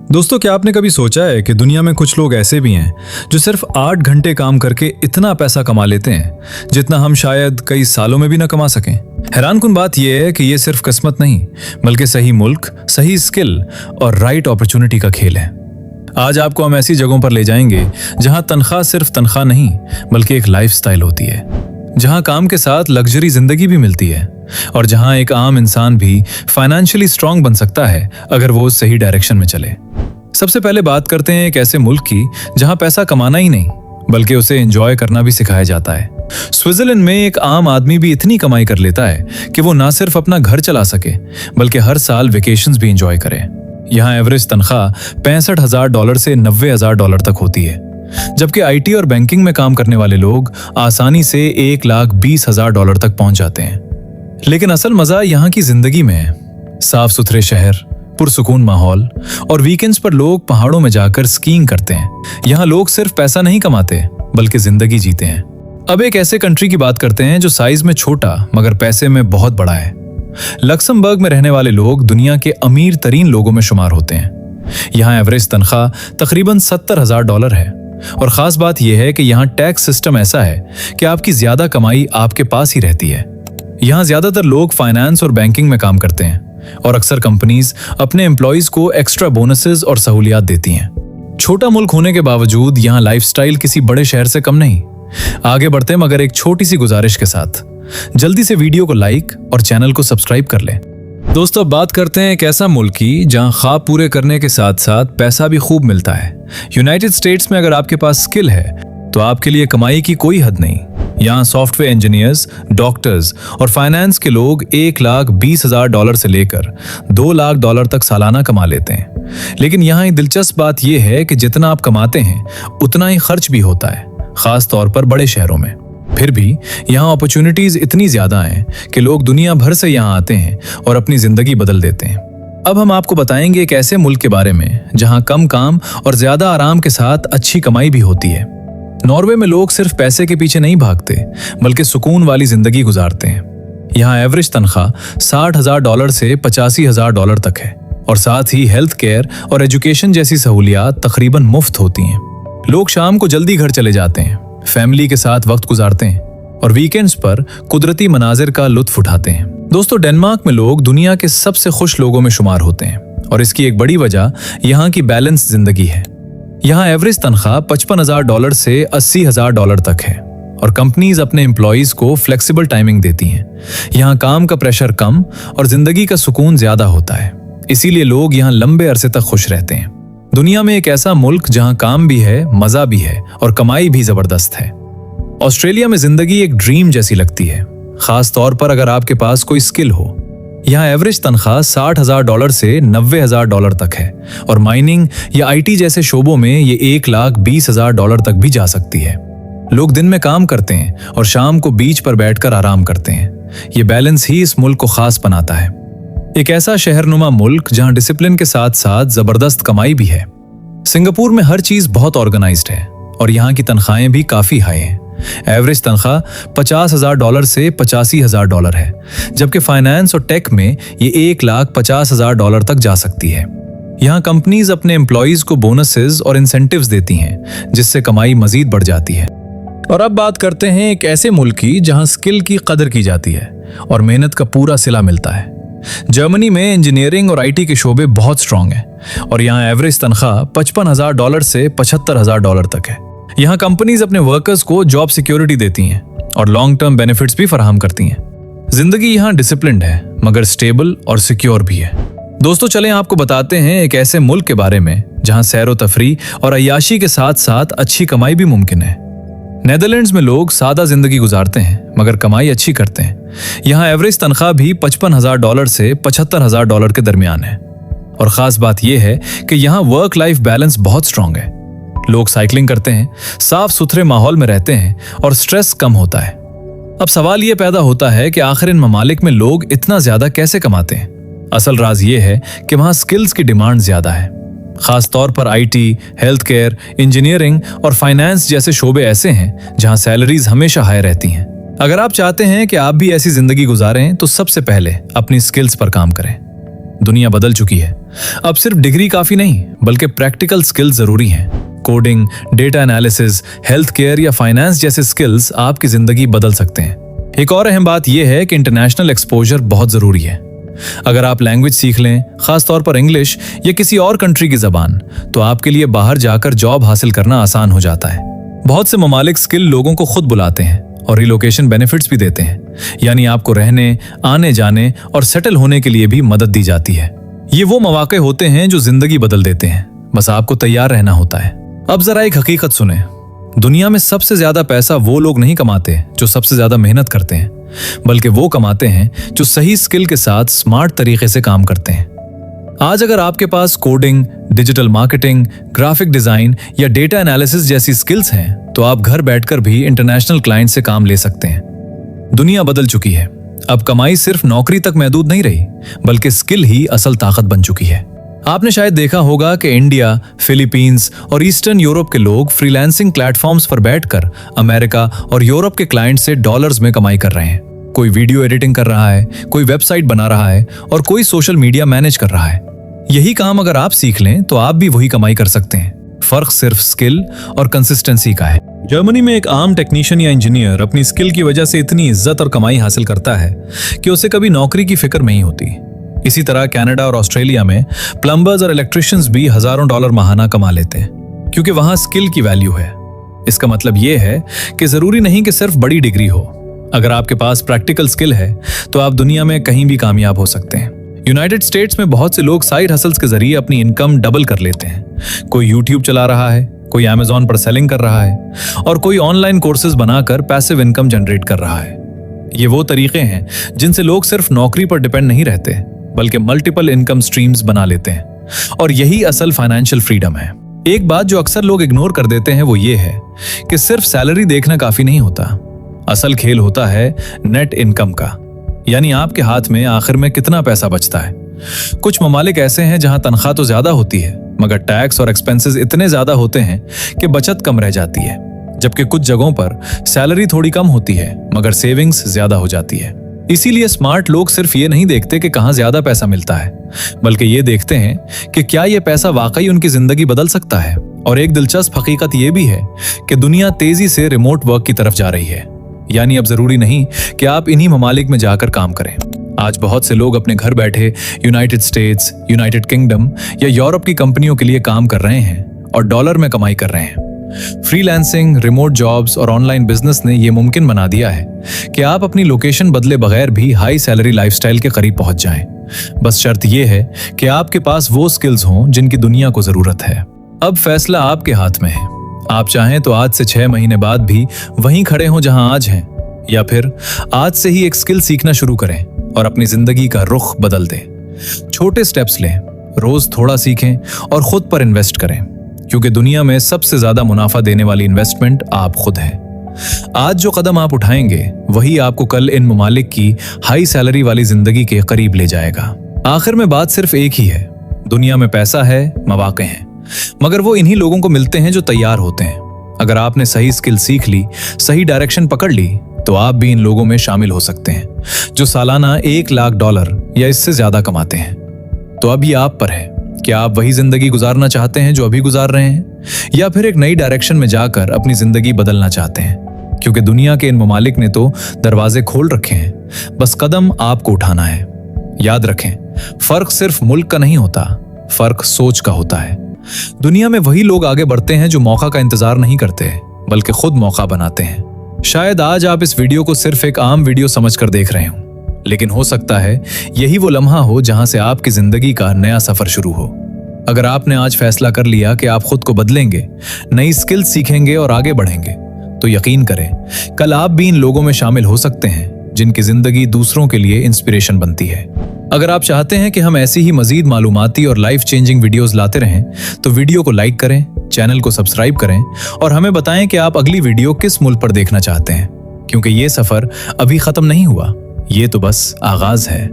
दोस्तों, क्या आपने कभी सोचा है कि दुनिया में कुछ लोग ऐसे भी हैं जो सिर्फ 8 घंटे काम करके इतना पैसा कमा लेते हैं जितना हम शायद कई सालों में भी ना कमा सकें। हैरानकुन बात यह है कि ये सिर्फ किस्मत नहीं बल्कि सही मुल्क, सही स्किल और राइट अपॉर्चुनिटी का खेल है। आज आपको हम ऐसी जगहों पर ले जाएंगे जहां तनख्वाह सिर्फ तनख्वाह नहीं बल्कि एक लाइफस्टाइल होती है, जहां काम के साथ लग्जरी जिंदगी भी मिलती है और जहां एक आम इंसान भी फाइनेंशियली स्ट्रांग बन सकता है अगर वो सही डायरेक्शन में चले। सबसे पहले बात करते हैं एक ऐसे मुल्क की जहां पैसा कमाना ही नहीं बल्कि उसे एंजॉय करना भी सिखाया जाता है। स्विट्जरलैंड में एक आम आदमी भी इतनी कमाई कर लेता है कि वो ना सिर्फ अपना घर चला सके बल्कि हर साल वेकेशंस भी एंजॉय करे। यहाँ एवरेज तनख्वाह $65,000 से $90,000 तक होती है, जबकि आईटी और बैंकिंग में काम करने वाले लोग आसानी से $1,20,000 तक पहुंच जाते हैं। लेकिन असल मजा यहाँ की जिंदगी में है। साफ सुथरे शहर, पुरसुकून माहौल और वीकेंड्स पर लोग पहाड़ों में जाकर स्कीइंग करते हैं। यहाँ लोग सिर्फ पैसा नहीं कमाते बल्कि जिंदगी जीते हैं। अब एक ऐसे कंट्री की बात करते हैं जो साइज में छोटा मगर पैसे में बहुत बड़ा है। लक्समबर्ग में रहने वाले लोग दुनिया के अमीर तरीन लोगों में शुमार होते हैं। यहाँ एवरेज तनख्वाह तकरीबन $70,000 है और खास बात यह है कि यहाँ टैक्स सिस्टम ऐसा है कि आपकी ज्यादा कमाई आपके पास ही रहती है। यहाँ ज्यादातर लोग फाइनेंस और बैंकिंग में काम करते हैं और अक्सर कंपनीज अपने एम्प्लॉइज को एक्स्ट्रा बोनसेस और सहूलियात देती हैं। छोटा मुल्क होने के बावजूद यहाँ लाइफस्टाइल किसी बड़े शहर से कम नहीं। आगे बढ़ते हैं मगर एक छोटी सी गुजारिश के साथ, जल्दी से वीडियो को लाइक और चैनल को सब्सक्राइब कर लें। दोस्तों, अब बात करते हैं एक ऐसा मुल्क की जहां ख्वाब पूरे करने के साथ साथ पैसा भी खूब मिलता है। यूनाइटेड स्टेट्स में अगर आपके पास स्किल है तो आपके लिए कमाई की कोई हद नहीं। यहाँ सॉफ्टवेयर इंजीनियर्स, डॉक्टर्स और फाइनेंस के लोग $1,20,000 से लेकर $2,00,000 तक सालाना कमा लेते हैं। लेकिन यहाँ एक दिलचस्प बात यह है कि जितना आप कमाते हैं उतना ही खर्च भी होता है, खास तौर पर बड़े शहरों में। फिर भी यहाँ अपॉर्चुनिटीज इतनी ज्यादा हैं कि लोग दुनिया भर से यहाँ आते हैं और अपनी जिंदगी बदल देते हैं। अब हम आपको बताएंगे एक ऐसे मुल्क के बारे में जहाँ कम काम और ज्यादा आराम के साथ अच्छी कमाई भी होती है। नॉर्वे में लोग सिर्फ पैसे के पीछे नहीं भागते बल्कि सुकून वाली जिंदगी गुजारते हैं। यहाँ एवरेज तनख्वाह $60,000 से $85,000 तक है और साथ ही हेल्थ केयर और एजुकेशन जैसी सहूलियात तकरीबन मुफ्त होती हैं। लोग शाम को जल्दी घर चले जाते हैं, फैमिली के साथ वक्त गुजारते हैं और वीकेंड्स पर कुदरती मनाजिर का लुत्फ उठाते हैं। दोस्तों, डेनमार्क में लोग दुनिया के सबसे खुश लोगों में शुमार होते हैं और इसकी एक बड़ी वजह यहाँ की बैलेंस जिंदगी है। यहाँ एवरेज तनख्वाह $55,000 से $80,000 तक है और कंपनीज अपने एम्प्लॉइज को फ्लेक्सिबल टाइमिंग देती हैं। यहाँ काम का प्रेशर कम और जिंदगी का सुकून ज्यादा होता है, इसीलिए लोग यहाँ लंबे अरसे तक खुश रहते हैं। दुनिया में एक ऐसा मुल्क जहाँ काम भी है, मजा भी है और कमाई भी जबरदस्त है। ऑस्ट्रेलिया में जिंदगी एक ड्रीम जैसी लगती है, खास तौर पर अगर आपके पास कोई स्किल हो। यहाँ एवरेज तनख्वाह $60,000 से $90,000 तक है और माइनिंग या आईटी जैसे शोबों में ये $1,20,000 तक भी जा सकती है। लोग दिन में काम करते हैं और शाम को बीच पर बैठकर आराम करते हैं। ये बैलेंस ही इस मुल्क को खास बनाता है। एक ऐसा शहरनुमा मुल्क जहाँ डिसिप्लिन के साथ साथ जबरदस्त कमाई भी है। सिंगापुर में हर चीज बहुत ऑर्गेनाइज्ड है और यहाँ की तनख्वाहें भी काफी हाई हैं। एवरेज तनख्वाह $50,000 से $85,000 है, जबकि फाइनेंस और टेक में ये $1,50,000 तक जा सकती है। यहाँ कंपनीज अपने एम्प्लॉइज को बोनसेस और इंसेंटिव्स देती हैं, जिससे कमाई मजीद बढ़ जाती है। और अब बात करते हैं एक ऐसे मुल्क की जहाँ स्किल की कदर की जाती है और मेहनत का पूरा सिला मिलता है। जर्मनी में इंजीनियरिंग और आईटी के शोबे बहुत स्ट्रांग हैं और यहाँ एवरेज तनख्वाह $55,000 से $75,000 तक है। यहाँ कंपनीज अपने वर्कर्स को जॉब सिक्योरिटी देती हैं और लॉन्ग टर्म बेनिफिट्स भी फराहम करती हैं। जिंदगी यहाँ डिसिप्लिन्ड है मगर स्टेबल और सिक्योर भी है। दोस्तों, चलें आपको बताते हैं एक ऐसे मुल्क के बारे में जहाँ सैरो तफरी और अय्याशी के साथ साथ अच्छी कमाई भी मुमकिन है। नेदरलैंड्स में लोग सादा जिंदगी गुजारते हैं मगर कमाई अच्छी करते हैं। यहाँ एवरेज तनख्वाह भी $55,000 से $75,000 के दरमियान है और खास बात यह है कि यहाँ वर्क लाइफ बैलेंस बहुत स्ट्रांग है। लोग साइकिलिंग करते हैं, साफ सुथरे माहौल में रहते हैं और स्ट्रेस कम होता है। अब सवाल यह पैदा होता है कि आखिर इन ममालिक में लोग इतना ज्यादा कैसे कमाते हैं। असल राज ये है कि वहां स्किल्स की डिमांड ज्यादा है। खास तौर पर आईटी, हेल्थ केयर, इंजीनियरिंग और फाइनेंस जैसे शोबे ऐसे हैं जहां सैलरीज हमेशा हाई रहती हैं। अगर आप चाहते हैं कि आप भी ऐसी जिंदगी गुजारें तो सबसे पहले अपनी स्किल्स पर काम करें। दुनिया बदल चुकी है। अब सिर्फ डिग्री काफी नहीं, बल्कि प्रैक्टिकल स्किल्स जरूरी हैं। Coding, data analysis, health care या फाइनेंस जैसे स्किल्स आपकी जिंदगी बदल सकते हैं। एक और अहम बात यह है कि इंटरनेशनल एक्सपोजर बहुत जरूरी है। अगर आप लैंग्वेज सीख लें, खासतौर पर इंग्लिश या किसी और कंट्री की जबान, तो आपके लिए बाहर जाकर जॉब हासिल करना आसान हो जाता है। बहुत से ममालिक स्किल लोगों को खुद बुलाते हैं और रिलोकेशन बेनिफिट्स भी देते हैं, यानी आपको रहने, आने जाने और सेटल होने के लिए भी मदद दी जाती है। ये वो मौके होते हैं जो जिंदगी बदल देते हैं, बस आपको तैयार रहना होता है। अब जरा एक हकीकत सुने, दुनिया में सबसे ज्यादा पैसा वो लोग नहीं कमाते जो सबसे ज्यादा मेहनत करते हैं, बल्कि वो कमाते हैं जो सही स्किल के साथ स्मार्ट तरीके से काम करते हैं। आज अगर आपके पास coding, digital marketing, graphic design या डेटा एनालिसिस जैसी स्किल्स हैं, तो आप घर बैठकर भी इंटरनेशनल क्लाइंट से काम ले सकते हैं। दुनिया बदल चुकी है। अब कमाई सिर्फ नौकरी तक महदूद नहीं रही, बल्कि स्किल ही असल ताकत बन चुकी है। आपने शायद देखा होगा कि इंडिया, फिलीपींस और ईस्टर्न यूरोप के लोग फ्रीलांसिंग प्लेटफॉर्म्स पर बैठकर अमेरिका और यूरोप के क्लाइंट से डॉलर्स में कमाई कर रहे हैं। कोई वीडियो एडिटिंग कर रहा है, कोई वेबसाइट बना रहा है और कोई सोशल मीडिया मैनेज कर रहा है। यही काम अगर आप सीख लें तो आप भी वही कमाई कर सकते हैं। फर्क सिर्फ स्किल और कंसिस्टेंसी का है। जर्मनी में एक आम टेक्नीशियन या इंजीनियर अपनी स्किल की वजह से इतनी इज्जत और कमाई हासिल करता है कि उसे कभी नौकरी की फिक्र नहीं होती। इसी तरह कनाडा और ऑस्ट्रेलिया में प्लम्बर्स और इलेक्ट्रिशियंस भी हजारों डॉलर माहाना कमा लेते हैं, क्योंकि वहां स्किल की वैल्यू है। इसका मतलब यह है कि जरूरी नहीं कि सिर्फ बड़ी डिग्री हो। अगर आपके पास प्रैक्टिकल स्किल है तो आप दुनिया में कहीं भी कामयाब हो सकते हैं। यूनाइटेड स्टेट्स में बहुत से लोग साइड हसल्स के जरिए अपनी इनकम डबल कर लेते हैं। कोई यूट्यूब चला रहा है, कोई अमेज़न पर सेलिंग कर रहा है और कोई ऑनलाइन कोर्सेज बनाकर पैसिव इनकम जनरेट कर रहा है। ये वो तरीके हैं जिनसे लोग सिर्फ नौकरी पर डिपेंड नहीं रहते, बल्कि मल्टीपल इनकम स्ट्रीम्स बना लेते हैं। और यही असल फाइनेंशियल फ्रीडम है। एक बात जो अक्सर लोग इग्नोर कर देते हैं वो ये है कि सिर्फ सैलरी देखना काफी नहीं होता। असल खेल होता है नेट इनकम का, यानी आपके हाथ में आखिर में कितना पैसा बचता है। कुछ ममालिक ऐसे हैं जहां तनख्वाह तो ज्यादा होती है, मगर टैक्स और एक्सपेंसेस इतने ज्यादा होते हैं कि बचत कम रह जाती है, जबकि कुछ जगहों पर सैलरी थोड़ी कम होती है मगर सेविंग्स ज्यादा हो जाती है। इसीलिए स्मार्ट लोग सिर्फ ये नहीं देखते कि कहां ज्यादा पैसा मिलता है, बल्कि ये देखते हैं कि क्या ये पैसा वाकई उनकी जिंदगी बदल सकता है। और एक दिलचस्प हकीकत यह भी है कि दुनिया तेजी से रिमोट वर्क की तरफ जा रही है, यानी अब जरूरी नहीं कि आप इन्हीं ममालिक में जाकर काम करें। आज बहुत से लोग अपने घर बैठे यूनाइटेड स्टेट्स, यूनाइटेड किंगडम या यूरोप की कंपनियों के लिए काम कर रहे हैं और डॉलर में कमाई कर रहे हैं। फ्रीलांसिंग, रिमोट जॉब्स और ऑनलाइन बिजनेस ने यह मुमकिन बना दिया है कि आप अपनी लोकेशन बदले बगैर भी हाई सैलरी लाइफस्टाइल के करीब पहुंच जाएं। बस शर्त यह है कि आपके पास वो स्किल्स हों जिनकी दुनिया को जरूरत है। अब फैसला आपके हाथ में है। आप चाहें तो आज से 6 महीने बाद भी वहीं खड़े हों जहां आज हैं, या फिर आज से ही एक स्किल सीखना शुरू करें और अपनी जिंदगी का रुख बदल दें। छोटे स्टेप्स लें, रोज थोड़ा सीखें और खुद पर इन्वेस्ट करें, क्योंकि दुनिया में सबसे ज्यादा मुनाफा देने वाली इन्वेस्टमेंट आप खुद हैं। आज जो कदम आप उठाएंगे वही आपको कल इन ममालिक की हाई सैलरी वाली जिंदगी के करीब ले जाएगा। आखिर में बात सिर्फ एक ही है, दुनिया में पैसा है, मौके हैं, मगर वो इन्हीं लोगों को मिलते हैं जो तैयार होते हैं। अगर आपने सही स्किल सीख ली, सही डायरेक्शन पकड़ ली, तो आप भी इन लोगों में शामिल हो सकते हैं जो सालाना $1 लाख या इससे ज्यादा कमाते हैं। तो अब ये आप पर है कि आप वही जिंदगी गुजारना चाहते हैं जो अभी गुजार रहे हैं, या फिर एक नई डायरेक्शन में जाकर अपनी जिंदगी बदलना चाहते हैं। क्योंकि दुनिया के इन ममालिक ने तो दरवाजे खोल रखे हैं, बस कदम आपको उठाना है। याद रखें, फर्क सिर्फ मुल्क का नहीं होता, फर्क सोच का होता है। दुनिया में वही लोग आगे बढ़ते हैं जो मौका का इंतजार नहीं करते, बल्कि खुद मौका बनाते हैं। शायद आज आप इस वीडियो को सिर्फ एक आम वीडियो समझकर देख रहे हो, लेकिन हो सकता है यही वो लम्हा हो जहां से आपकी जिंदगी का नया सफर शुरू हो। अगर आपने आज फैसला कर लिया कि आप खुद को बदलेंगे, नई स्किल सीखेंगे और आगे बढ़ेंगे, तो यकीन करें कल आप भी इन लोगों में शामिल हो सकते हैं जिनकी जिंदगी दूसरों के लिए इंस्पिरेशन बनती है। अगर आप चाहते हैं कि हम ऐसी ही मजीद मालूमाती और लाइफ चेंजिंग वीडियोस लाते रहें, तो वीडियो को लाइक करें, चैनल को सब्सक्राइब करें और हमें बताएं कि आप अगली वीडियो किस मुल्क पर देखना चाहते हैं, क्योंकि ये सफर अभी खत्म नहीं हुआ, ये तो बस आगाज है।